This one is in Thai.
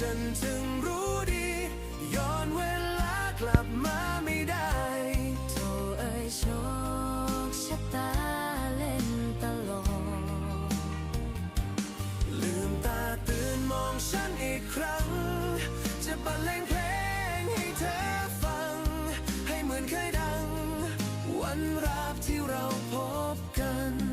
ฉันจึงรู้ดีย้อนเวลากลับมาไม่ได้โธ่เอ้ยโชคชะตาเล่นตลกลืมตาตื่นมองฉันอีกครั้งจะบรรเลงเพลงให้เธอฟังให้เหมือนเคยดังวันแรกที่เราพบกัน